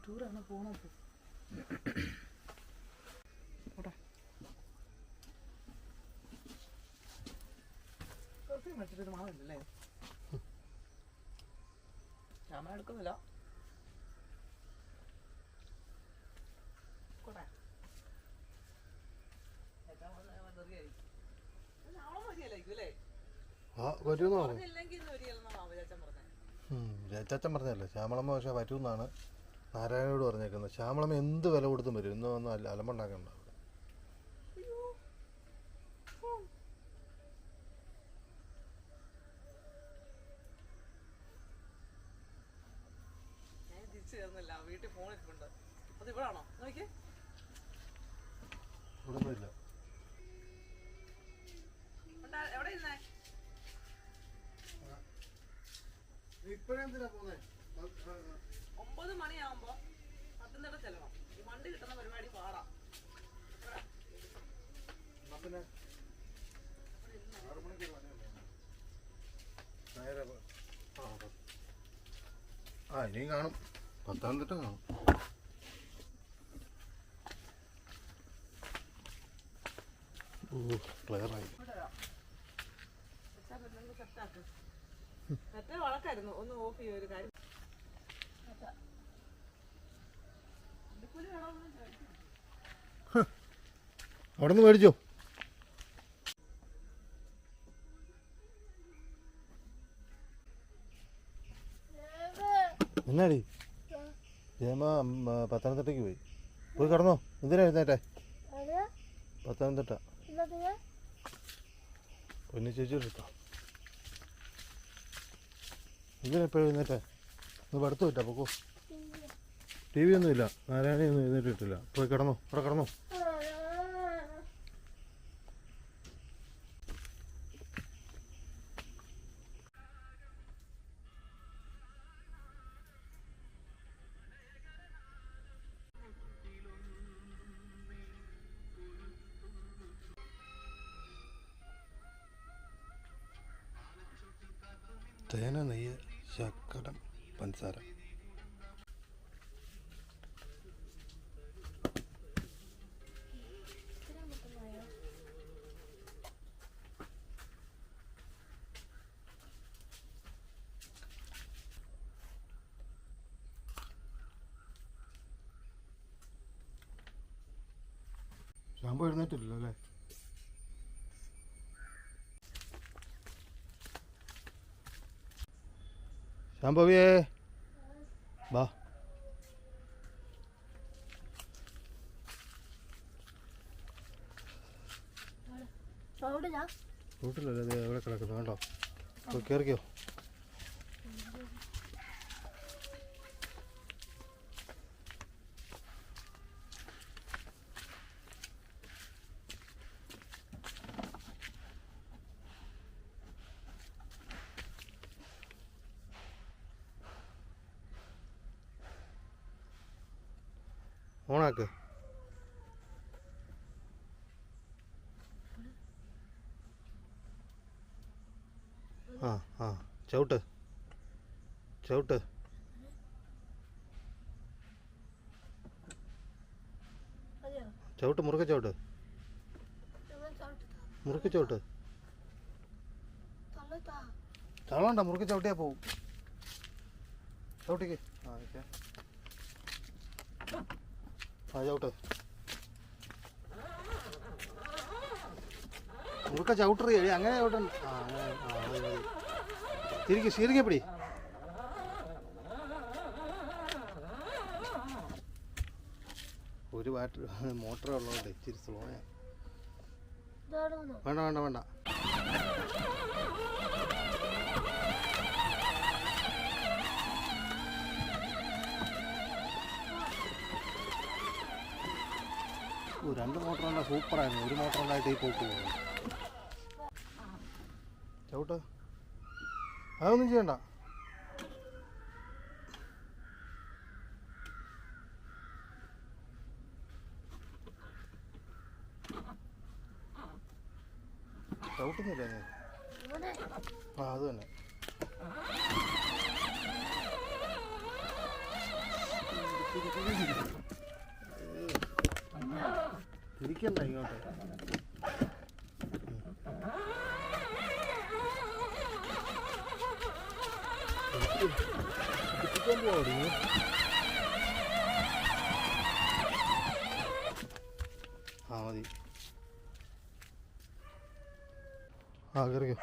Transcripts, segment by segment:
ടൂറാണ് പോണത്. മേടിച്ചിട്ട് മാവില്ലല്ലേ? ക്യാമറ എടുക്കുന്നില്ല. ചേച്ചൻ പറഞ്ഞല്ലേ ശ്യാമളമ്മ പക്ഷെ പറ്റൂന്നാണ് നാരായണനോട് പറഞ്ഞേക്കുന്നത്. ശ്യാമളമ്മ എന്ത് വില കൊടുത്തും വരും. ഇന്ന് വന്ന് അലമ്പുണ്ടാക്കണ്ട. വീട്ടിൽ ഫോണിട്ടുണ്ട്. അത് ഇവിടാണോ നോക്കിയേ? ഇവിടൊന്നുമില്ല. എവിടെ ഇരുന്നേ? ഇപ്പഴെന്തിനാ പോന്നെ? 9 മണിയാവുമ്പോ പത്തനംതിട്ട ചെല്ലണം. ഈ വണ്ടി കിട്ടുന്ന പരിപാടി പാടാ. ഇനിയും കാണും. പത്തനംതിട്ട കാണും. ക്ലിയറായി. വളക്കായിരുന്നു. ഒന്ന് ഓഫ് ചെയ്യ ഒരു കാര്യം. അവിടെ നിന്ന് മേടിച്ചോ? എന്നാടി ജയമ പത്തനംതിട്ടയ്ക്ക് പോയി കിടന്നോ? എന്തിനാ എഴുന്നേറ്റെ? പത്തനംതിട്ട പൊന്നി ചേച്ചി എടുത്തോ. എന്തിനാ എപ്പോഴും എഴുന്നേറ്റെ? ഒന്ന് പഠിത്തം ഇല്ല. പൊക്കോ. ടി വി ഒന്നുമില്ല. നാരായണയൊന്നും എഴുന്നേറ്റിട്ടില്ല. പോയി കിടന്നോ. അവിടെ കിടന്നോ. തേന, നെയ്യ്, ശർക്കര, പഞ്ചസാര. ശാമ്പു എഴുന്നേറ്റില്ലല്ലോ അല്ലേ? ശാംഭവിയേ വാ. റൂട്ടിലല്ലേ എവിടെ കിടക്കുന്നു? വേണ്ടോ? കയറിക്കോ. ഓണാക്ക്. ചവിട്ട് ചവിട്ട്. ചവിട്ട് മുറുക്കെ ചവിട്ട്. മുറുക്കെ ചവിട്ട്. തള്ളണ്ട. മുറുക്കെ ചവിട്ടിയാ പോവും. ചവിട്ടിക്ക്. ചവിട്ട്. മുറുക്ക ചവിട്ടറി. അങ്ങനെ ചവിട്ടണ്ട. ശീരിക്കപ്പിടി. ഒരു മോട്ടർ ഉള്ളതുകൊണ്ട് ഇച്ചിരി സ്ലോയാ. വേണ്ട വേണ്ട വേണ്ട. രണ്ട് മോട്ടർ ഉണ്ടാ സൂപ്പറായിരുന്നു. ഒരു മോട്ടർ ഉണ്ടായിട്ട് ഈ പോക്ക് പോകുന്നു. ചവിട്ട്. അതൊന്നും ചെയ്യണ്ട. ചവിട്ടുന്നില്ല നീ. അത് തന്നെ. തിരിക്കണ്ട ഇങ്ങോട്ട്. ആ മതി. ആ കയറിക്കോ.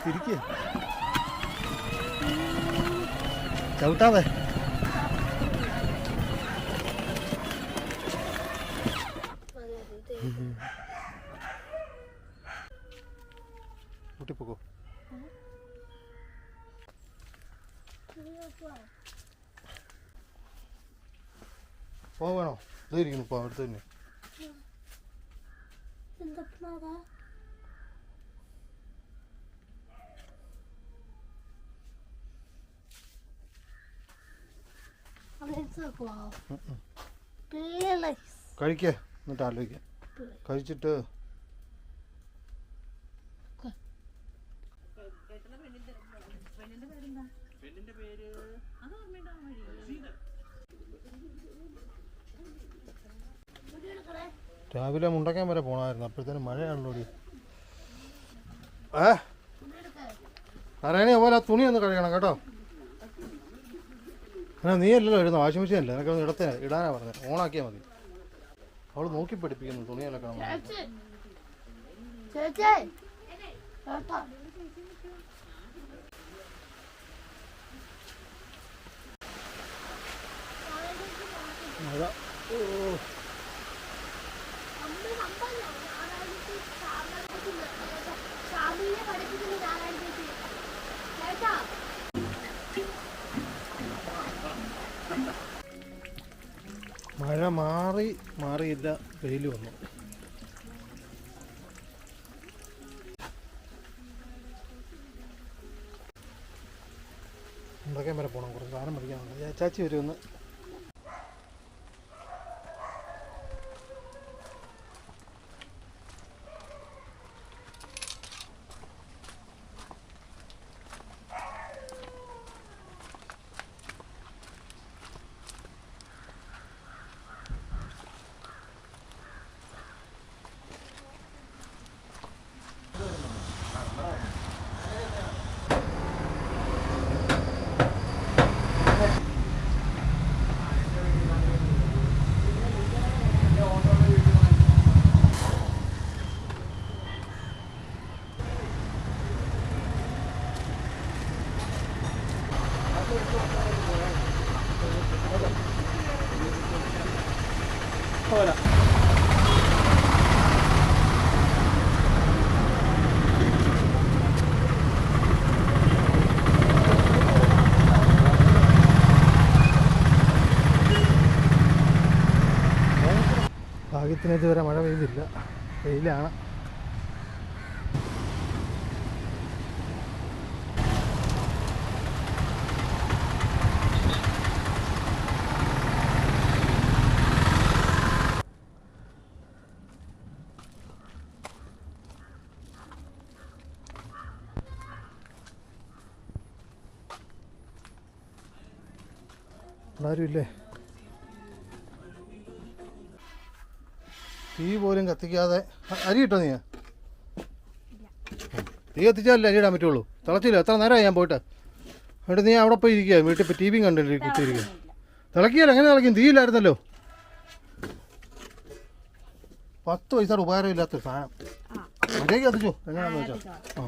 തിരിക്കുക, ചവിട്ടാതെ. കൂട്ടിപ്പോക്കോ. പോകണോ? ഇതായിരിക്കുന്നു ഇപ്പോൾ അടുത്ത് തന്നെ. കഴിക്കേ, എന്നിട്ട് ആലോചിക്കാം. കഴിച്ചിട്ട് രാവിലെ മുണ്ടക്കാൻ വരെ പോകണമായിരുന്നു. അപ്പോഴത്തേനും മഴയാണല്ലോ. നാരായണി പോലെ ആ തുണി ഒന്ന് കഴുകണം കേട്ടോ. എന്നാ നീ അല്ലല്ലോ ഇടുന്ന, വാഷിംഗ് മെഷീൻ അല്ലേ, എനിക്കൊന്ന് ഇടാനാ പറഞ്ഞത്. ഓണാക്കിയാൽ മതി. അവൾ നോക്കി പഠിപ്പിക്കുന്നു തുണിയെല്ലാം കാണാൻ. മഴ മാറിയില്ല, വെയിൽ വന്നു. ഉണ്ടാക്കാൻ വരെ പോകണം, കുറച്ച് സാധനം മേടിക്കാനുണ്ട്. ചാച്ചി വരുമെന്ന്. ഭാഗ്യത്തിന് ഇതുവരെ മഴ പെയ്തില്ല, വെയിലാണ്. ആരുമില്ലേ? തീ പോലും കത്തിക്കാതെ അരി കിട്ടോ? തീ കത്തിച്ചാലല്ലേ അരി ഇടാൻ പറ്റുള്ളൂ. തിളച്ചില്ല, എത്ര നേരമായി ഞാൻ പോയിട്ട്. എന്നിട്ട് നീ അവിടെ പോയി ഇരിക്കുക, വീട്ടിൽ ഇപ്പോൾ ടി വിയും കണ്ടിട്ട് കുത്തിയിരിക്കുക. തിളക്കിയല്ലോ, എങ്ങനെ തിളക്കും? തീയില്ലായിരുന്നല്ലോ. 10 പൈസയുടെ ഉപകാരമില്ലാത്തൊരു സാധനം. മര്യാദയ്ക്ക് കത്തിച്ചോ, എങ്ങനെയാണെന്ന് വെച്ചാൽ. ആ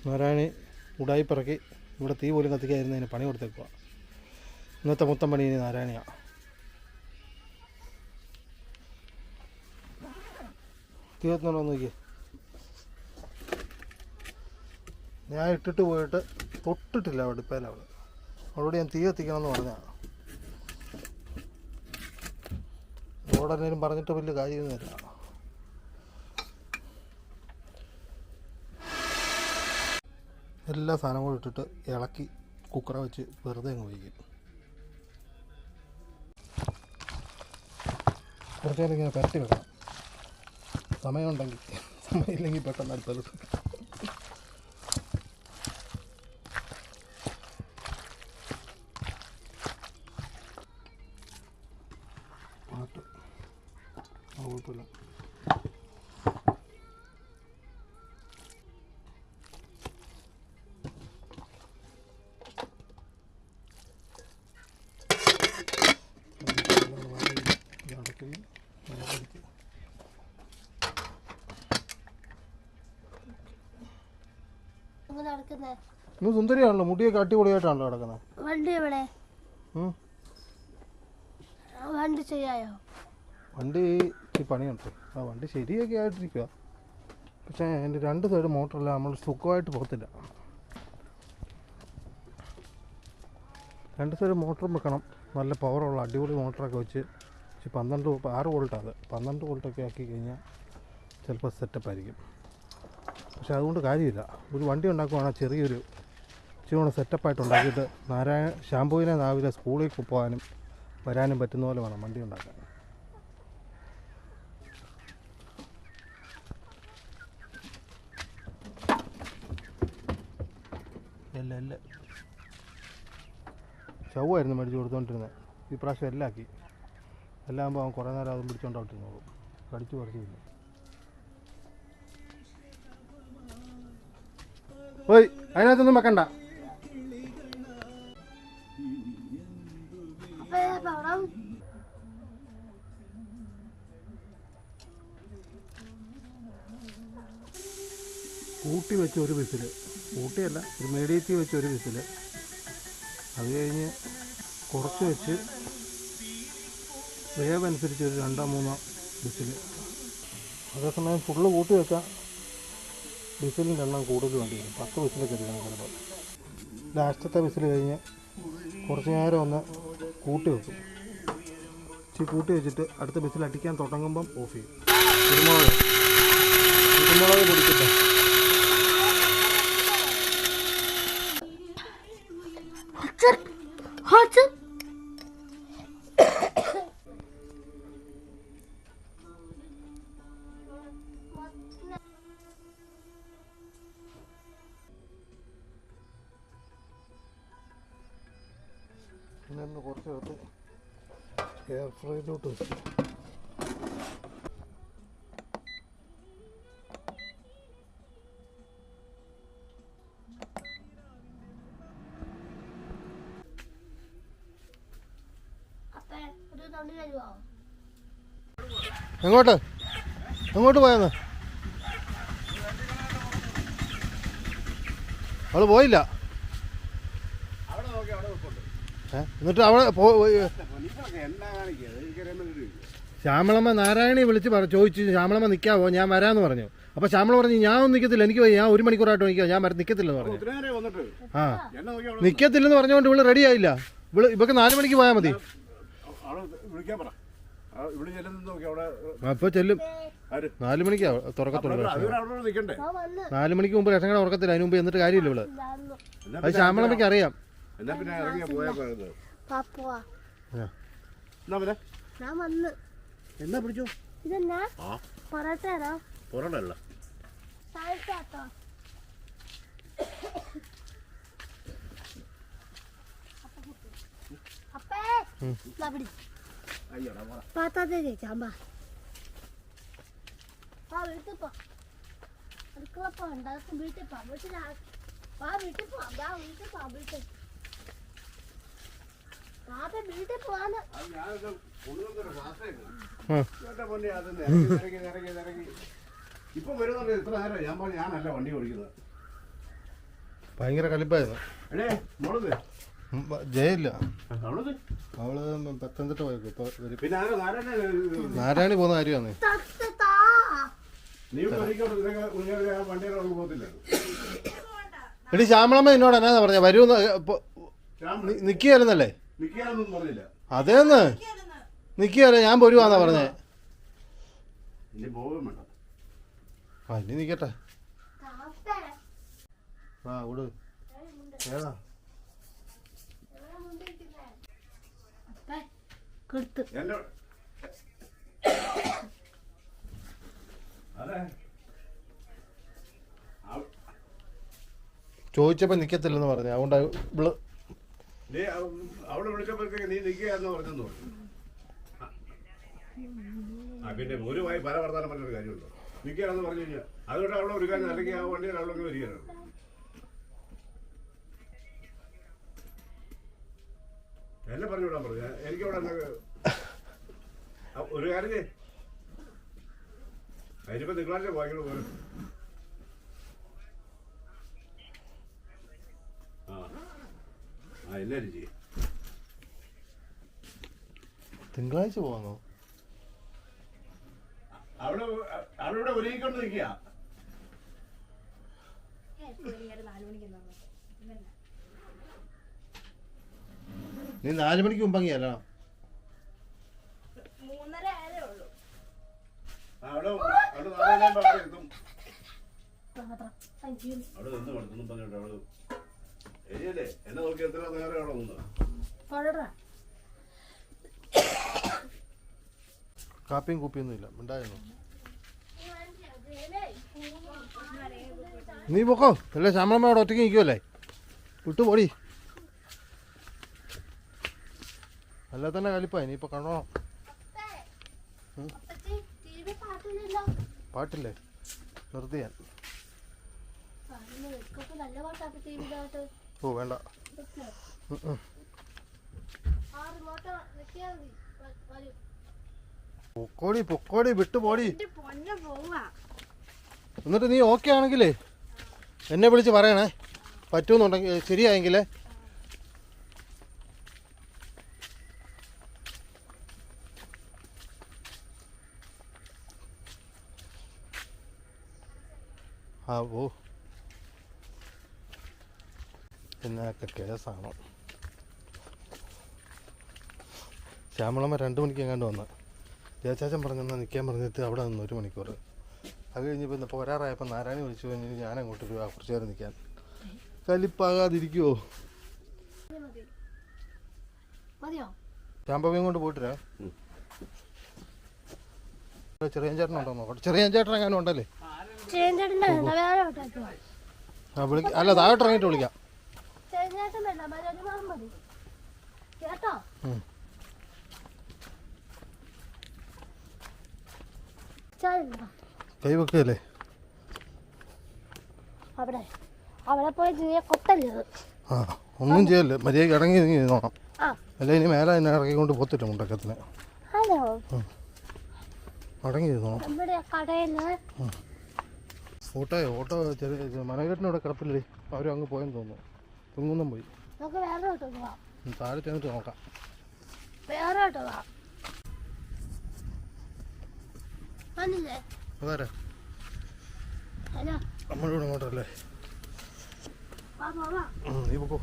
നാരായണി ഉടായി പിറക്കി ഇവിടെ തീ പോലും കത്തിക്കാതിരുന്നതിന് പണി കൊടുത്തേക്കുക. ഇന്നത്തെ മൊത്തം പണി ഇനി നാരായണിയാണ്. തീ കത്തുന്നുണ്ടോ നോക്കിയേ. ഞാൻ ഇട്ടിട്ട് പോയിട്ട് തൊട്ടിട്ടില്ല അടുപ്പേൽ. അവളോട് ഞാൻ തീ കത്തിക്കണമെന്ന് പറഞ്ഞതാണ്. ഉടനേലും പറഞ്ഞിട്ട് വലിയ കാര്യമൊന്നുമില്ല. എല്ലാ സാധനങ്ങളും ഇട്ടിട്ട് ഇളക്കി കുക്കറ വെച്ച് വെറുതെ അങ്ങ് വയ്ക്കും. കുറച്ച് നേരം ഇങ്ങനെ പരട്ടി വെക്കണം. സമയമുണ്ടെങ്കിൽ, സമയമില്ലെങ്കിൽ പെട്ടെന്ന് അടുത്തത്. കുഴപ്പമില്ല. ഇന്ന് സുന്ദരിയാണല്ലോ, മുടിയൊക്കെ അടിപൊളിയായിട്ടാണല്ലോ കിടക്കുന്നത്. വണ്ടി എവിടെ? വണ്ടി ചെയ്യായോ? വണ്ടി പണിയുണ്ട്. ആ വണ്ടി ശരിയൊക്കെ ആയിട്ടിരിക്കുക. പക്ഷേ അതിൻ്റെ 2 സൈഡ് മോട്ടറല്ല, നമ്മൾ സുഖമായിട്ട് പോകത്തില്ല. 2 സൈഡ് മോട്ടറും വെക്കണം. നല്ല പവറുള്ള അടിപൊളി മോട്ടറൊക്കെ വെച്ച് 6 വോൾട്ടാണ്. 12 വോൾട്ടൊക്കെ ആക്കി കഴിഞ്ഞാൽ ചിലപ്പോൾ സെറ്റപ്പ് ആയിരിക്കും. പക്ഷെ അതുകൊണ്ട് കാര്യമില്ല. ഒരു വണ്ടി ഉണ്ടാക്കുവാണെങ്കിൽ ചെറിയൊരു ഇച്ചിരി സെറ്റപ്പായിട്ട് ഉണ്ടാക്കിയിട്ട് ശാമ്പുവിനെ രാവിലെ സ്കൂളിൽ പോകാനും വരാനും പറ്റുന്ന പോലെ വേണം വണ്ടി ഉണ്ടാക്കാൻ. എല്ലാം ചവ്വായിരുന്നു മേടിച്ച് കൊടുത്തുകൊണ്ടിരുന്നത്. ഈ പ്രാവശ്യം എല്ലാം ആക്കി. എല്ലാം ആകുമ്പോൾ അവൻ കുറേ നേരം അതും പിടിച്ചോണ്ടിരുന്നോളും. കടിച്ചു പറിച്ചില്ല. ഓയ്, അതിനകത്തൊന്നും വെക്കണ്ട. കൂട്ടി വെച്ച് ഒരു വിസിൽ, കൂട്ടിയല്ല ഒരു മീഡിയത്തിൽ വെച്ച് ഒരു വിസിൽ, അത് കഴിഞ്ഞ് കുറച്ച് വെച്ച് വേവനുസരിച്ച് ഒരു 2-3 വിസിൽ. അതേസമയം ഫുള്ള് കൂട്ടി വെക്കാം. വിസിലിൻ്റെ എണ്ണം കൂടുതൽ വേണ്ടി വരും. 10 വിസിലൊക്കെ എടുക്കണം ചിലപ്പോൾ. ലാസ്റ്റത്തെ വിസിൽ കഴിഞ്ഞ് കുറച്ച് നേരം ഒന്ന് കൂട്ടി വെക്കും. കൂട്ടി വെച്ചിട്ട് അടുത്ത വിസിൽ അടിക്കാൻ തുടങ്ങുമ്പം ഓഫ് ചെയ്യും. കുരുമുളക് പൊടിക്കട്ടെ. പിന്നെ കുറച്ച് എടുത്ത് എയർ ഫ്രൈയിലോട്ട് വെച്ചു. എങ്ങോട്ട് പോയെന്ന്? അവള് പോയില്ല. എന്നിട്ട് അവിടെ ശ്യാമളമ്മ നാരായണി വിളിച്ച് ചോദിച്ചു, ശ്യാമളമ്മ നിൽക്കാവോ, ഞാൻ വരാമെന്ന് പറഞ്ഞു. അപ്പോൾ ശ്യാമള പറഞ്ഞു ഞാൻ ഒന്നും നിൽക്കത്തില്ല, എനിക്ക് ഞാൻ 1 മണിക്കൂറായിട്ട് നിൽക്കുക, ഞാൻ നിൽക്കത്തില്ലെന്ന് പറഞ്ഞു. ആ നിൽക്കത്തില്ലെന്ന് പറഞ്ഞുകൊണ്ട് ഇവള് റെഡി ആയില്ല. ഇവക്ക് 4 മണിക്ക് പോയാൽ മതി. അപ്പോൾ ചെല്ലും. 4 മണിക്കാ തുറക്കത്തുള്ളൂ. 4 മണിക്ക് മുമ്പ് റേഷൻ കട ഉറക്കത്തില്ല. അതിന് മുമ്പ് എന്നിട്ട് കാര്യമില്ല ഇവള്. അത് ശ്യാമളമ്മയ്ക്ക് അറിയാം. എന്നാ പിടിച്ചോ? പൊറോട്ടല്ല. ഭയങ്കര കലിപ്പായിരുന്നു. ജയില്ല, അവള് പത്തനംതിട്ട പോയേക്കും. ഇപ്പൊ നാരായണി പോകുന്ന കാര്യമാണ്. എടി ശ്യാമളമ്മ എന്നോട് എന്നാ പറഞ്ഞ വരൂന്ന് നിക്കുകയായിരുന്നല്ലേ? അതേന്ന് നിൽക്കുകയല്ലേ, ഞാൻ പോരുവാന്നാ പറഞ്ഞേ. ഇനി പോകും വേണ്ട. ആ ഇനി നിൽക്കട്ടെ. ആ വിട്. ഏതാ കൊടുത്തു. എന്റെ അതെ ചോദിച്ചപ്പോൾ നിൽക്കത്തില്ലെന്ന് പറഞ്ഞു. അതുകൊണ്ട് ഇവള് നീ അവിടെ വിളിച്ചപ്പോഴത്തേക്ക് നീ നിൽക്കുകയെന്ന് പറഞ്ഞെന്ന് പറഞ്ഞു. ആ പിന്നെ ഒരു വായി പല വർത്താനം പറഞ്ഞൊരു കാര്യമുണ്ടോ? നിൽക്കുകയാണെന്ന് പറഞ്ഞു കഴിഞ്ഞാൽ അതുകൊണ്ട് അവിടെ ഒരു കാര്യം അല്ലെങ്കിൽ ആ വണ്ടിയിൽ അവിടെ ഒന്ന് വരികയാണ്. എന്നെ പറഞ്ഞു വിടാൻ പറഞ്ഞു. എനിക്കവിടെ ഒരു കാര്യം ചെയ്യ്. അതിനിപ്പോ തിങ്കളാഴ്ച പോയിക്കൊണ്ട് പോലും. ആ എല്ലാവരും ചെയ്യും. തിങ്കളാഴ്ച പോവാന്നോ? അവിടെ ഒരുങ്ങിക്കൊണ്ട് നിൽക്കുക. നീ 4 മണിക്ക് മുമ്പങ്ങിയല്ലോ. അവിടെ അവിടെ എത്തും. അവിടെ നിന്ന് കൊടുത്തൊന്നും പറഞ്ഞോട്ടെ. അവള് ശരിയല്ലേ? എന്നെ നോക്കി എത്ര നേരം അവിടെ നിന്ന് കാപ്പിയും കുപ്പിയൊന്നും ഇല്ല. ഉണ്ടായിരുന്നു. നീ പൊക്കോ. അല്ലേ ശമ്പളം അവിടെ ഒറ്റയ്ക്ക് നിൽക്കുമല്ലേ? വിട്ടു പോടി. അല്ല തന്നെ കലിപ്പാ. ഇനിയിപ്പോൾ കണ്ടോണം. പാട്ടില്ലേ? നിർത്തി ഞാൻ. ഓ വേണ്ട. പൊക്കോടി പൊക്കോടി വിട്ടു പോടി. എന്നിട്ട് നീ ഓക്കെ ആണെങ്കിലേ എന്നെ വിളിച്ച് പറയണേ. പറ്റുമെന്നുണ്ടെങ്കിൽ ശരിയായെങ്കിലേ. ആ ഓ എന്നൊക്കെ കേസാണോ? ശ്യാമളമ്മ 2 മണിക്ക് എങ്ങാണ്ട് വന്ന് ജയച്ചാച്ചൻ പറഞ്ഞെന്നാൽ നിൽക്കാൻ പറഞ്ഞിട്ട് അവിടെ നിന്ന് 1 മണിക്കൂർ. അത് കഴിഞ്ഞപ്പോൾ ഇന്ന് പോരാറായപ്പോൾ നാരായണി വിളിച്ചു കഴിഞ്ഞ് ഞാൻ അങ്ങോട്ട് കുറച്ച് നേരം നിൽക്കാൻ. കലിപ്പാകാതിരിക്കുമോ? ശാമ്പവിയും കൊണ്ട് പോയിട്ടില്ല. ചെറിയ ചേട്ടനുണ്ടോ നോക്കട്ടെ. ചെറിയ ചേട്ടൻ എങ്ങാനും ഉണ്ടല്ലേ? ആ വിളിക്കാം. അല്ല താഴോട്ട് ഇറങ്ങിയിട്ട് വിളിക്കാം. കൈ വെക്കുകയല്ലേ? ആ ഒന്നും ചെയ്യല്ലേ. മര്യാദയ്ക്ക് ഇറങ്ങി നോക്കണം. അല്ല ഇനി മേലെ എന്നെ ഇറക്കിക്കൊണ്ട് പോത്തില്ല മുണ്ടക്കത്തിന്. അടങ്ങി നോക്കണം. ഓട്ടോ ചെറിയ മനോഹരനോടെ കിടപ്പില്ലേ? അവരും അങ്ങ് പോയെന്ന് തോന്നുന്നു. തുങ്ങുന്നം പോയി. താഴെ ചെന്നിട്ട് നോക്കാം. അതാരാ? നമ്മളിവിടെ അങ്ങോട്ടല്ലേ? നീ പോക്കോ.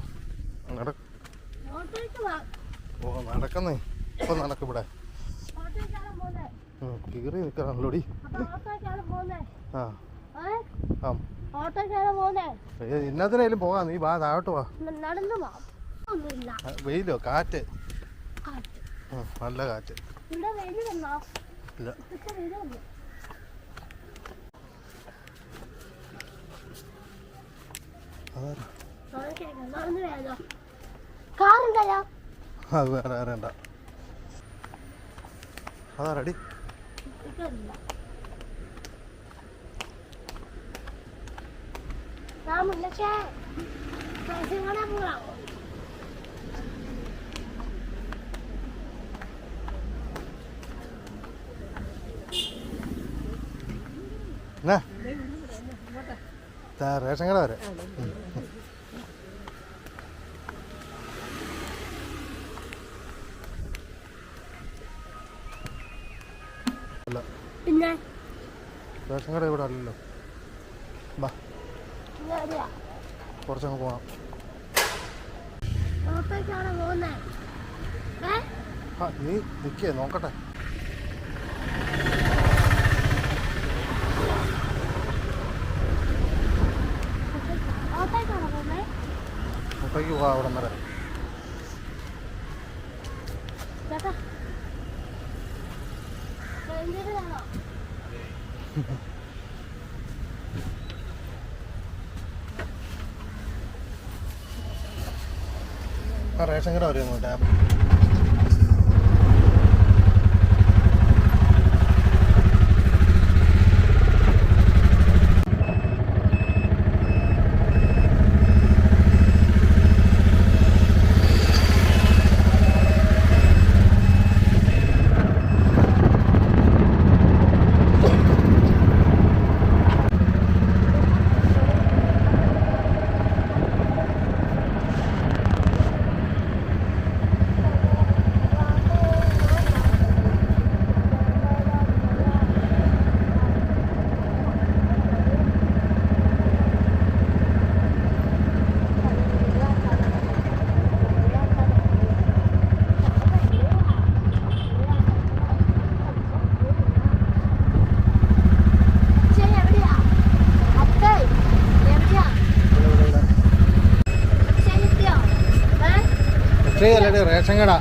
ഓ നടക്കുന്നേ. ഇപ്പൊ നടക്കിവിടെ കീറി നിൽക്കാണല്ലോടി. ആ ഇന്നത്തിനായാലും പോകാം. നീ വാ താഴോട്ട് വാ. വെയിലോ കാറ്റ്? നല്ല കാറ്റ്. ഇല്ല അത് വേറെ വേണ്ട. അതാരടി? റേഷൻ കട വരെ. അല്ല പിന്നെ റേഷൻ കട ഇവിടെ അല്ലല്ലോ. ബാ കുറച്ചങ്ങ് പോകണം. ആ നീ നിൽക്കേ നോക്കട്ടെ. ഓട്ടോയ്ക്കാണോ പോകുന്നത്? മുട്ടയ്ക്ക് പോവാം അവിടെ വരെ. ചേട്ടാ റേഞ്ചിലാണോ? ആ റേഷൻ കട വരെ അങ്ങോട്ട്. അല്ലേ റേഷൻ കട.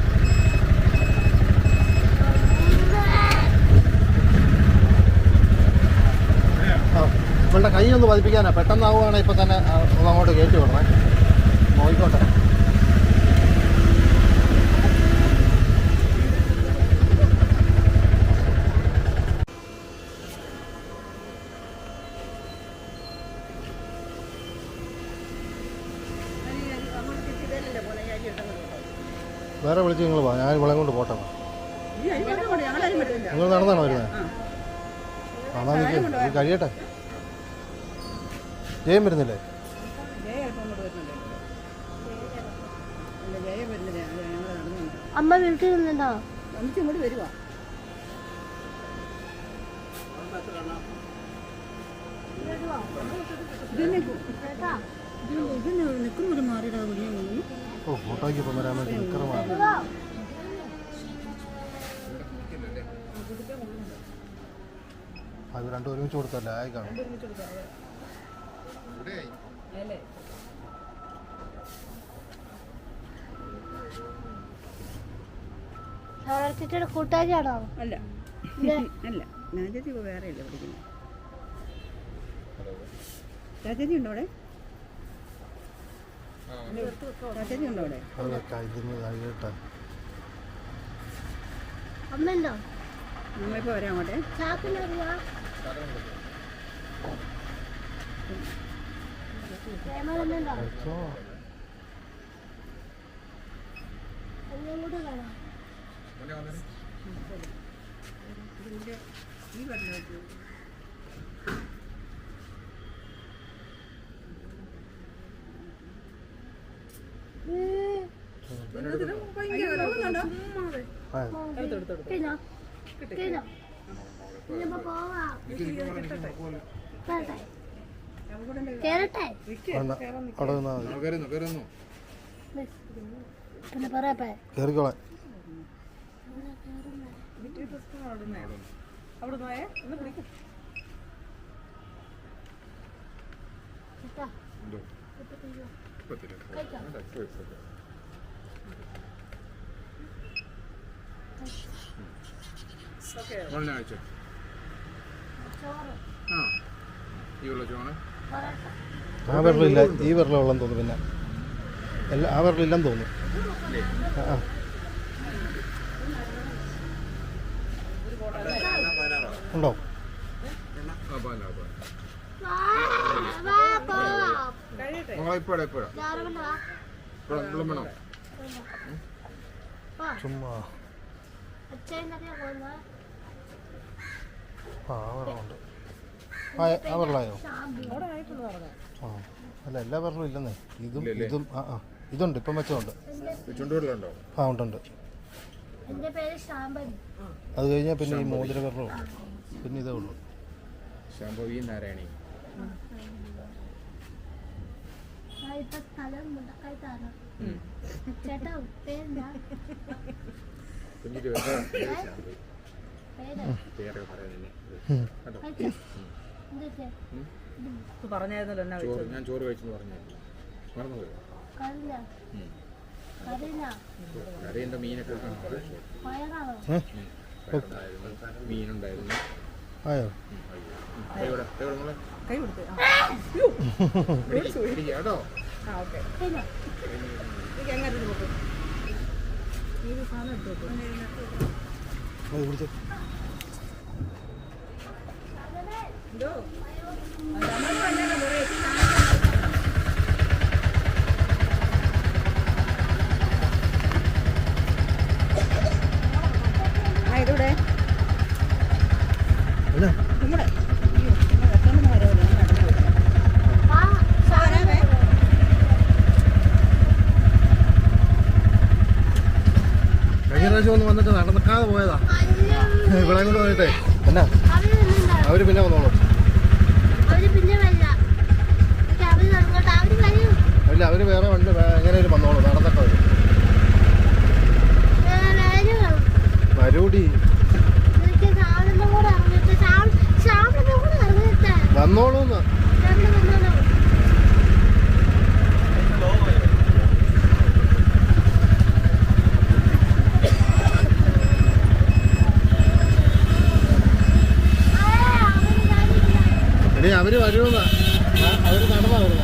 ഇവളുടെ കൈ ഒന്ന് പതിപ്പിക്കാനാ. പെട്ടെന്നാവുകയാണെങ്കിൽ ഇപ്പം തന്നെ അങ്ങോട്ട് കയറ്റി വിടണേ. നോക്കിക്കോട്ടെ. വേറെ വിളിച്ച് നിങ്ങൾ പോവാം. ഞാൻ ഇവളെ കൊണ്ട് പോട്ടെ. നിങ്ങൾ നടന്നാണോ വരുന്നത്? അതാ നിൽക്കും. ഇത് കഴിയട്ടെ. ജയം വരുന്നില്ലേ? അമ്മ വീട്ടിൽ നിന്നുണ്ടോ? ഇങ്ങോട്ട് വരുവാ. നിൽക്കുമ്പോൾ മാറിയിടാ. ഓ ഫോട്ടോയ്ക്ക് ഇപ്പം വരാൻ വേണ്ടി നിൽക്കറ മാറി. അത് രണ്ടും ഒരുമിച്ച് കൊടുത്തല്ലേ ആയി കാണും. ചേച്ചിയുടെ കൂട്ടുകാരിയാണോ? അല്ല അല്ല, രാജേജി വേറെ അല്ലേ പഠിക്കുന്നത്. രാജേജി ഉണ്ടോ അവിടെ? രാജേജി ഉണ്ടോ അവിടെ? അമ്മയുണ്ടോ? അമ്മ ഇപ്പോൾ വരാം അങ്ങോട്ടെ. ഈ പറഞ്ഞു പിന്നെ പറയാ കേറിക്കോളെ. അവിടെ നോയേ ഒന്ന് പിടിക്കും. ആ വിരലില്ല, ഈ വിരലുള്ളെന്ന് തോന്നുന്നു. പിന്നെ എല്ലാ ആ വിരലില്ലെന്ന് തോന്നുന്നു. ആ ഉണ്ടോ? ചുമ്മാ ആ വെള്ളമുണ്ട്. ആ വെള്ളമായോ? ആ അല്ല എല്ലാ വെള്ളവും ഇല്ലെന്നേ. ഇതും ഇതും ആ ആ ഇതുണ്ട്. ഇപ്പം വെച്ചോണ്ട് ആ ഉണ്ടുണ്ട്. അത് കഴിഞ്ഞാൽ പിന്നെ ഈ മോതിര വെള്ളവും പിന്നെ ഇതേ ഉള്ളൂ. ശാംഭവി നാരായണി. കുഞ്ഞിട്ട് വെച്ചാൽ ശാമ്പു പേര് പേരൊക്കെ പറയുന്നത് കേട്ടോ. കഴിച്ചോ? എന്തൊക്കെ? പറഞ്ഞായിരുന്നല്ലോ എന്നാ ചോറ് ഞാൻ ചോറ് കഴിച്ചെന്ന് പറഞ്ഞായിരുന്നു. മറന്നുപോയോ? കറിഞ്ഞ കറിഞ്ഞ കറി എൻ്റെ മീനൊക്കെ പയറാണോ? ഉണ്ടായിരുന്നു, മീനുണ്ടായിരുന്നു. ആയോ? എവിടെ എവിടെ നമ്മളെ കൈ കൊടുത്ത് കേട്ടോ. ആ ഓക്കെ കഴിഞ്ഞോ? എനിക്ക് എങ്ങനെ നോക്കും ഈ സാധനം എടുത്ത് വെക്കും അത് പിടിച്ചോ. എന്തോ ഇതൂടെ എന്നാ? നമ്മുടെ ആ സാധനം കഴിഞ്ഞ പ്രാവശ്യം ഒന്ന് വന്നിട്ട് നടക്കാതെ പോയതാ. ഇവിടെ കൂടെ പോയിട്ടേ എന്നാ അവര് നിന്നുണ്ടാവും. അവര് പിന്നെ വന്നോളൂ. അവര് പിന്നെ വരില്ല. എന്നിട്ട് അവര് നടക്കട്ടെ. അവര് വരും. ഇല്ല അവര് വേറെ വണ്ടി എങ്ങനെയും വന്നോളൂ. നടന്നിട്ട് വരും. വരും. വരൂടി എന്നിട്ട് ശ്യാമിന്റെ കൂടെ ഇറങ്ങിയിട്ട് ശ്യാമിന്റെ കൂടെ ഇറങ്ങിയിട്ട് വന്നോളൂന്ന്. ശ്യാമിന്റെ വന്നോളൂ. എടീ അവര് വരുമെന്നാ. അവര് നടന്നാ വരുന്ന.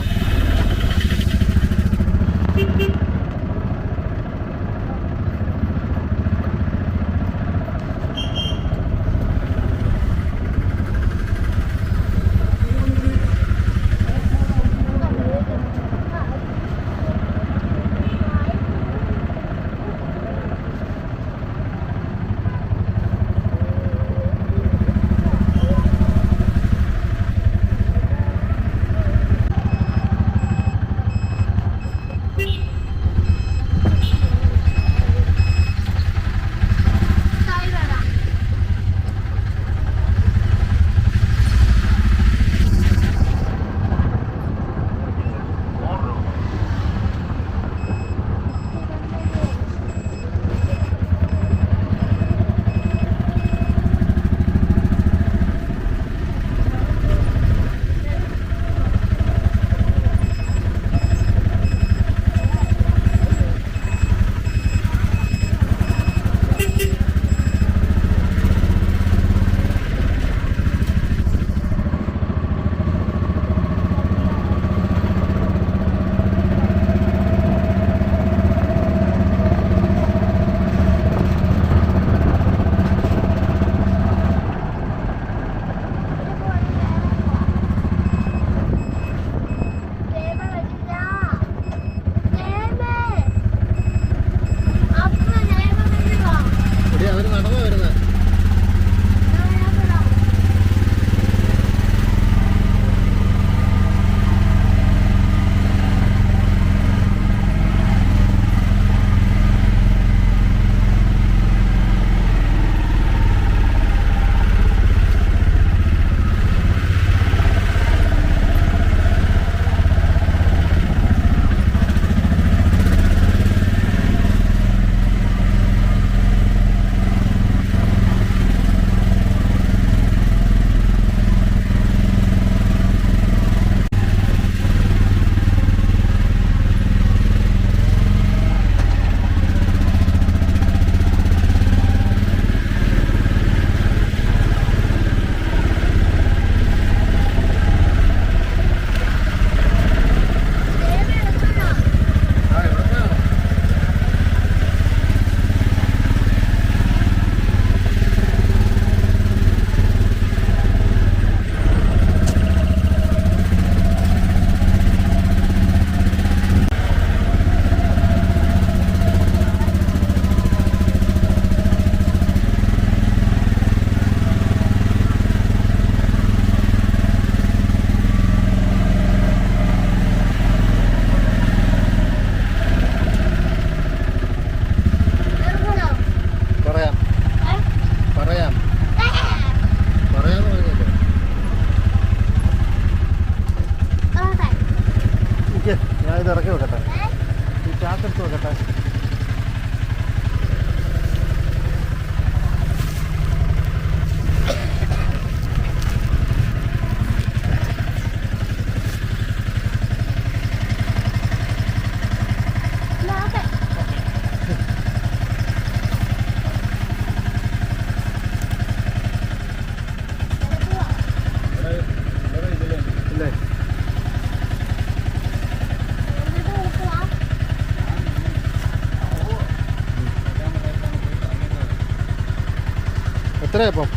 എത്രയപ്പം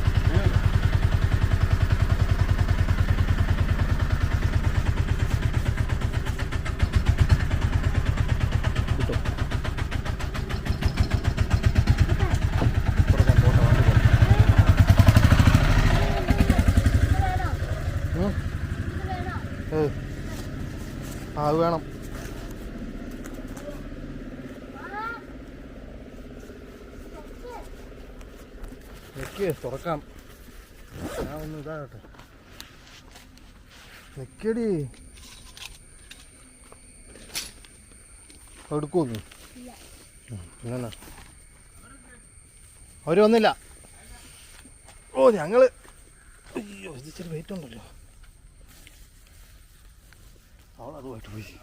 കിട്ടും ആ അത് വേണം. നിക്ക് തുറക്കാം. ഞാൻ ഒന്ന് ഇതാകട്ടെ. നിക്കടി എടുക്കുമോ പിന്നെ അവർ വന്നില്ല. ഓ ഞങ്ങള് അയ്യോ ഇത് ഇച്ചിരി വെയിറ്റ് ഉണ്ടല്ലോ. അവളതുമായിട്ട് പോയി.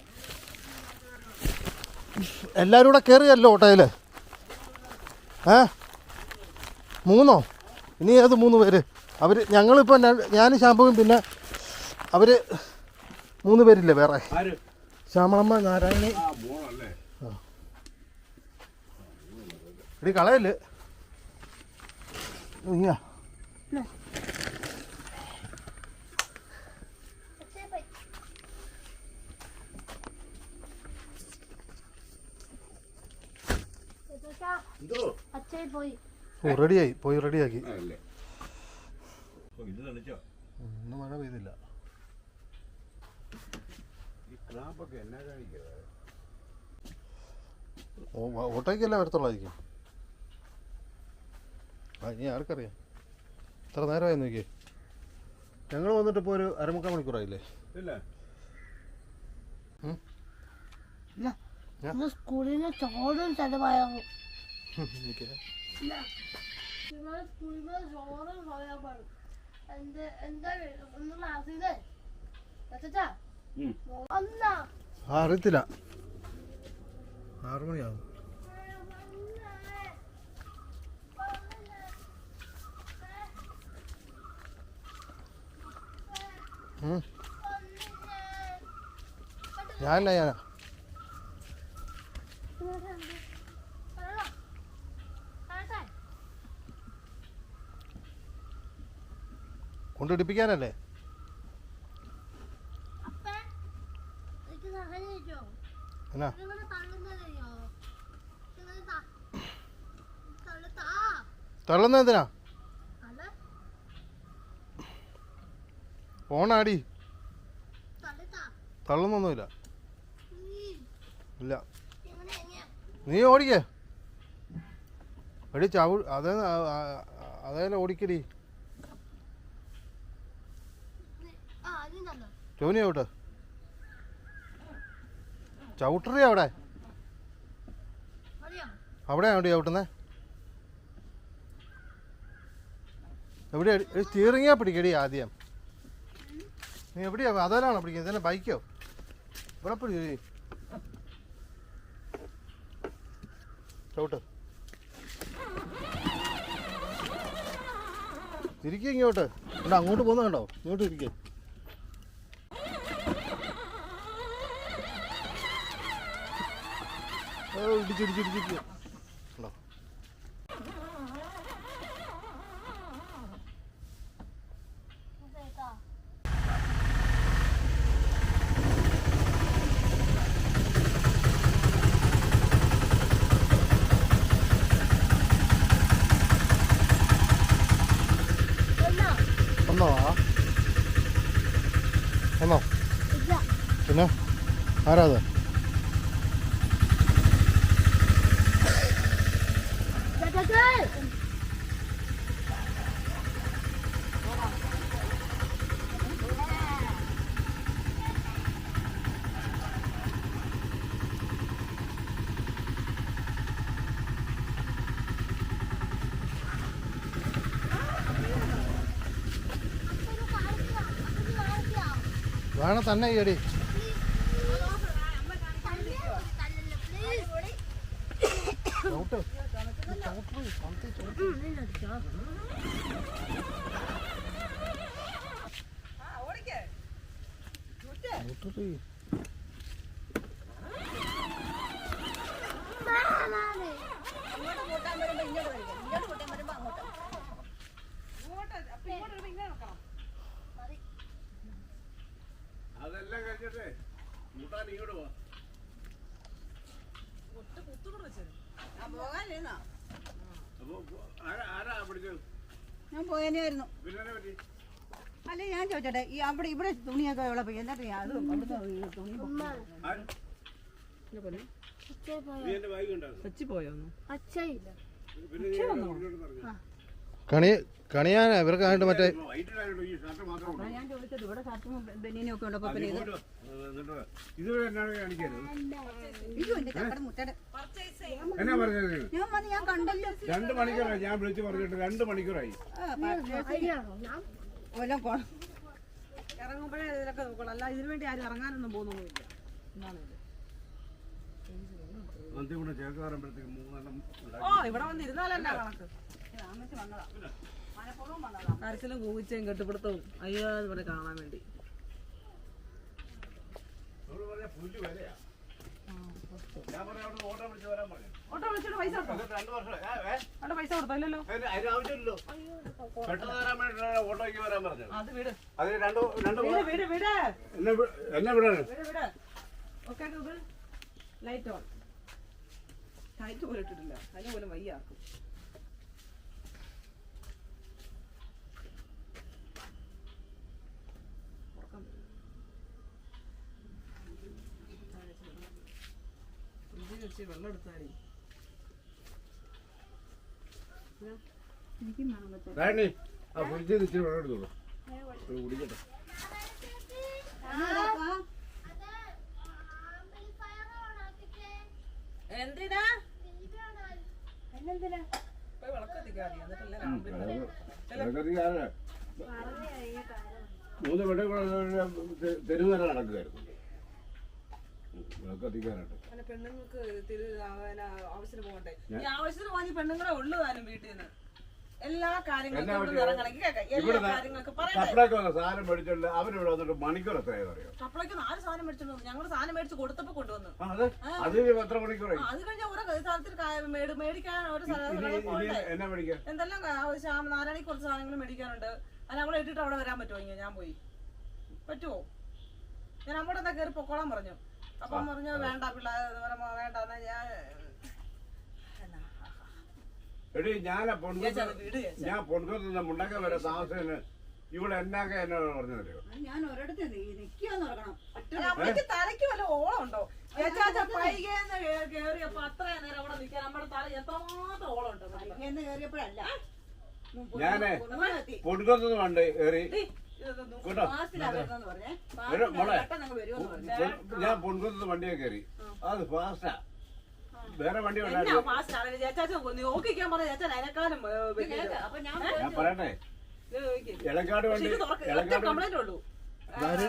എല്ലാവരും കൂടെ കയറിയല്ലോ ഓട്ടോയിൽ. 3 ഇനി ഏത് 3 പേര്? അവർ ഞങ്ങളിപ്പോൾ ഞാനും ശാമ്പുവും പിന്നെ അവർ 3 പേരില്ലേ വേറെ? ശ്യാമളമ്മ, നാരായണി. എടി കളയല്ലേ ഇങ്ങ അച്ഛൻ പോയി. ഓ റെഡിയായി. പോയി റെഡിയാക്കി. ഇന്ന് മഴ പെയ്തില്ല. ഓട്ടോയ്ക്കല്ലേ വരത്തുള്ളായിരിക്കും. ഇനി ആർക്കറിയാം. എത്ര നേരമായി നോക്കിയേ. ഞങ്ങൾ വന്നിട്ട് ഇപ്പോൾ ഒരു 1/4 മണിക്കൂറായില്ലേ? സ്കൂളിലെ ചോറും ചെലവാകും. അറിയത്തില്ല. 6 മണിയാകും. ഞാനാ കൊണ്ടിടിപ്പിക്കാനല്ലേ? എന്നാ തള്ളുന്ന എന്തിനാ? പോണാടി. തള്ളുന്നൊന്നുമില്ല. ഇല്ല നീ ഓടിക്കേ. എടി അതേലെ ഓടിക്കടി. ചോനി ചവിട്ട്. ചവിട്ടറി അവിടെ. അവിടെയാണോ ചവിട്ടുന്നേ? എവിടെയാ? സ്റ്റിയറിങ്ങാ പിടിക്കടി ആദ്യം. നീ എവിടെയാ? അതേലാണോ പിടിക്കുന്നത്? ഇതന്നെ ബൈക്കോ? ഇവിടെ പിടി. ചവിട്ട്. തിരിക്കുക ഇങ്ങോട്ട്. ഇവിടെ അങ്ങോട്ട് പോകുന്ന കണ്ടോ? ഇങ്ങോട്ട് ഇരിക്കുക. ഇടിച്ചിടിച്ചിടിച്ചിരിക്കുക ഉണ്ടോ? വന്നോ? വന്നോ? പിന്നെ ആരാ അത്? വേണം തന്നെ ഈയടി. ചവിട്ട് എല്ലാം കഴിച്ചിട്ടേ കൂട്ടാൻ ഇങ്ങോട്ട് പോവാ. ഒറ്റ കുത്തുകൂടെ വെച്ചത് ഞാൻ പോകാനിരുന്നോ? അപ്പൊ ആരാ പിടിച്ചത്? ഞാൻ പോയനായിരുന്നു. പിന്നെ എന്നെ പറ്റി? അല്ലേ ഞാൻ ചോദിച്ചോട്ടെ, ഈ അവിടെ ഇവിടെ തുണിയൊക്കെ ഉള്ള പോയി എന്നിട്ട് ഞാൻ അത് അവിടുത്തെ ഈ തുണി ആര്? നീ എന്റെ ബാഗ് ഉണ്ടായിരുന്നു. വെച്ച് പോയോന്നു അച്ഛയില്ല. പിന്നെ നീ എന്നോട് പറഞ്ഞു. കണിയാനാ ഇവർക്കായിട്ട് മറ്റേ വൈകിട്ടായോണ്ട് ഈ ഷർട്ട് മാത്രം അതാ ഞാൻ ചോദിച്ചത്. ഇവിടെ ഷർട്ടും ബനിയനും ഒക്കെ ഉണ്ടപ്പോ പിന്നെ ഇത് ഇതുവരെ എന്നാണ് കാണിക്കരുത്. അയ്യോ എന്റെ ചക്കട മുട്ടയുടെ എന്നാ പറഞ്ഞത്? ഞാൻ വന്ന് ഞാൻ കണ്ടല്ലോ. 2 മണിക്കൂറായി ഞാൻ വിളിച്ച് പറഞ്ഞിട്ട് 2 മണിക്കൂറായി. അരിയാണോ? ഞാൻ വല്ലതും പോണം. ഇറങ്ങുമ്പോഴേ ഇതിലൊക്കെ നോക്കണം. അല്ല ഇതിനു വേണ്ടി ആരും ഇറങ്ങാനൊന്നും പോകുന്നൊന്നുമില്ല. എന്നാണ് ഇത്. അന്ത്യം കൂടെ ചേർത്ത് പറയുമ്പോഴത്തേക്ക് 3 എണ്ണം ഓ ഇവിടെ വന്ന് ഇരുന്നാലല്ല കണക്ക്. താമസിച്ച് വന്നതാ. മനഃപൂർവ്വം വന്നതാ. കരച്ചിലും കൂവിച്ചയും കെട്ടുപിടുത്തവും അയ്യോ എന്ന് പറഞ്ഞ് കാണാൻ വേണ്ടി. അവള് പറഞ്ഞ പുല്ല് വിലയാ. ഞാൻ പറഞ്ഞ അവിടെ ഓട്ടം വിളിച്ച് വരാൻ പറഞ്ഞു. ഓട്ടോ വിളിച്ചിട്ട് പൈസ കൊടുത്തോ? എന്നിട്ട് 2 വർഷം അവിടെ പൈസ കൊടുത്തോ? ഇല്ലല്ലോ. അതിന് ആവശ്യമില്ലല്ലോ. പെട്ടെന്ന് തരാൻ വേണ്ടിയിട്ടാണ് ഓട്ടോയ്ക്ക് വരാൻ പറഞ്ഞത്. അത് വീട് അതിന് രണ്ട് വീട് വീട് വീട് എന്നെ വിടാണ്. വീട് വീട്. Okay Google light on. Light പോലും ഇട്ടിട്ടില്ല. അതിന് പോലും വയ്യാക്കും. വെള്ളം എടുത്താലേ എനിക്കും വേണം വെച്ചാൽ. രാണി ആ ഫ്രിഡ്ജിൽ ഇച്ചിരി വെള്ളം എടുത്തോളൂ. കുടിക്കട്ടെ. എന്തിനാ എന്നെന്തിനാ? പോയി വിളക്ക് കത്തിക്കാറി എന്നിട്ടല്ലേ ഇതൊക്കെ 3 വെട്ടം തെരുവ് വരെ നടക്കുകയായിരുന്നു. കത്തിക്കാനായിട്ട് അങ്ങനെ പെണ്ണുങ്ങൾക്ക് ആവശ്യത്തിന് പോകണ്ടേ? ഈ ആവശ്യത്തിന് പോകാൻ ഈ പെണ്ണുങ്ങളെ ഉള്ളു താനും വീട്ടിൽ നിന്ന്. എല്ലാ കാര്യങ്ങൾക്കും ഇവിടെ ഇറങ്ങണമെങ്കിൽ കേൾക്കാം. എല്ലാ കാര്യങ്ങൾക്കും പറയണ്ടേ? സപ്ലൈക്ക് വന്ന സാധനം മേടിച്ചോണ്ട് അവരിവിടെ വന്നിട്ട് മണിക്കൂർ എത്രയാണെന്ന് അറിയോ? സപ്ലൈക്ക് 4 സാധനം മേടിച്ചോണ്ട് വന്നു. ഞങ്ങൾ സാധനം മേടിച്ച് കൊടുത്തപ്പോ കൊണ്ടുവന്നു. അത് എത്ര മണിക്കൂറായി? അത് കഴിഞ്ഞ ഓരോ സാധനത്തിൽ മേടിക്കാൻ ഒരു എന്നാ മേടിക്കാൻ? എന്തെല്ലാം ആവശ്യം നാരായണിക്ക് കുറച്ച് സാധനങ്ങൾ മേടിക്കാനുണ്ട്. അത് നമ്മളെ ഇട്ടിട്ട് അവിടെ വരാൻ പറ്റുമോ? ഇങ്ങനെ ഞാൻ പോയി പറ്റുമോ? ഞാൻ അവിടെ എന്താ കയറി പൊക്കോളാൻ പറഞ്ഞു. അപ്പം പറഞ്ഞു വേണ്ട പിള്ളേർ വേണ്ട എന്നാ ഞാൻ എടി ഞാൻ പൊൻകൊന്ന മുണ്ടക്ക വരെ താമസത്തിന് ഇവിടെ എന്നാക്കെ എന്നോട് പറഞ്ഞതല്ലോ. ഞാൻ ഒരിടത്ത് നിൽക്കാന്ന് പറയണം. അമ്മയ്ക്ക് തലയ്ക്ക് വല്ല ഓളം ഉണ്ടോ? പൈകേന്ന് കേറിയപ്പോ അത്രയും നേരം അവിടെ നിൽക്കാൻ നമ്മുടെ തല എത്രമാത്രം ഓളം ഉണ്ടോ? എന്ന് കയറിയപ്പോഴല്ല ഞാനേ പൊൻകൊന്നു കണ്ട് കയറി കേട്ടോ. ഞാൻ പൊൻകൊന്നു വണ്ടിയെ കയറി. അത് ഫാസ്റ്റാ. വേറെ വണ്ടി ഞാൻ പറയട്ടെ. ഇളക്കാട് വണ്ടി കംപ്ലൈന്റ് ഉള്ളൂ.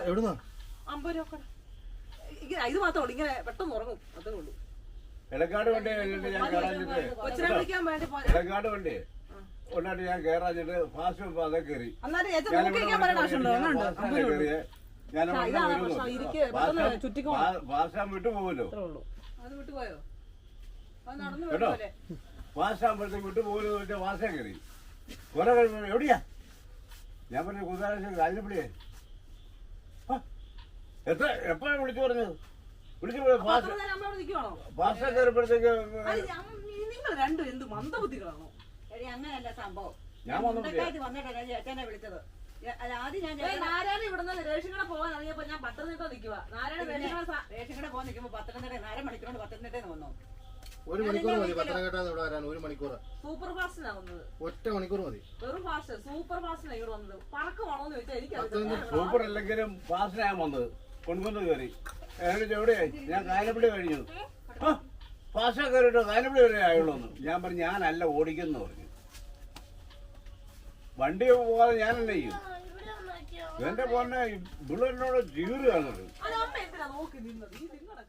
എവിടുന്നാ? 50 രൂപ ഇത് മാത്രമേ ഉള്ളൂ. ഇങ്ങനെ പെട്ടെന്ന് ഉറങ്ങും. അതേ ഉള്ളൂ. ഇളക്കാട് വണ്ടി കഴിഞ്ഞിട്ട് ഞാൻ കയറാഞ്ഞിട്ട് കൊച്ചിനെ വിളിക്കാൻ വേണ്ടി ഇളക്കാട് വണ്ടി കൊണ്ടാട്ട് ഞാൻ കയറാഞ്ഞിട്ട് ഫാസ്റ്റ് അതേ കയറി. കയറിയേ ഞാൻ ഫാസ്റ്റ് വിട്ടു പോകുമല്ലോ. അത് വിട്ടുപോയോ? കേട്ടോ ഫാസ്റ്റ് ആകുമ്പോഴത്തേക്ക് വിട്ടു പോകുമെന്ന് വെച്ചാൽ ഫാസ്റ്റാ കയറി. കുറെ കഴിയുമ്പോ എവിടെയാ? ഞാൻ പറഞ്ഞു കുതിരാഴ്ച കാലിനപ്പിടിയേ. എപ്പോഴാണ് വിളിച്ചു പറഞ്ഞത്? വിളിച്ചു ഫാസ്റ്റ് കയറിയപ്പോഴത്തേക്ക് നിങ്ങൾ രണ്ടും എന്ത് മന്ദബുദ്ധികളാണോ? അങ്ങനല്ല സംഭവം. ഞാൻ വന്നിട്ടല്ല ചേട്ടനെ വിളിച്ചത്. നാരായണ ഇവിടുന്ന് റേഷൻകട പോകാൻ ഇറങ്ങിയപ്പോ ഞാൻ പത്തനംതിട്ട നിൽക്കുക. നാരായണ റേഷൻകട പോകാൻ നിൽക്കുമ്പോ പത്തനംതിട്ട 1/2 മണിക്കൂറുകൊണ്ട് പത്തനംതിട്ട വന്നു. 1 മണിക്കൂർ മതി പത്തനംതിട്ട ഇവിടെ വരാൻ. 1 മണിക്കൂർ സൂപ്പർ ഫാസ്റ്റിനാ വന്നത്. ഒറ്റ മണിക്കൂർ മതി. വെറും ഫാസ്റ്റ് സൂപ്പർ ഫാസ്റ്റിനാ ഇവിടെ വന്നത്. പറക്കുവാണോന്ന് ചോദിച്ചാൽ എനിക്ക് സൂപ്പർ അല്ലെങ്കിലും ഫാസ്റ്റിനാ ഞാൻ വന്നത്. കൊണ്ടുവന്ന് കയറി എവിടെയായി? ഞാൻ കായലപ്പടി കഴിഞ്ഞു. ഫാസ്റ്റാ കയറിട്ടോ കായലപ്പടി വരെ ആയുള്ളൂ. ഞാൻ പറഞ്ഞു ഞാനല്ല ഓടിക്കുന്നു പറഞ്ഞു. വണ്ടി പോകാതെ ഞാൻ എന്നെ ചെയ്യും. എന്റെ പോന്നെ ബുള്ളറ്റിനോട് ജീറുകയാണത്. അമ്മ എന്തിനാ നോക്കി നിന്നത്? ഈ നിങ്ങളുടെ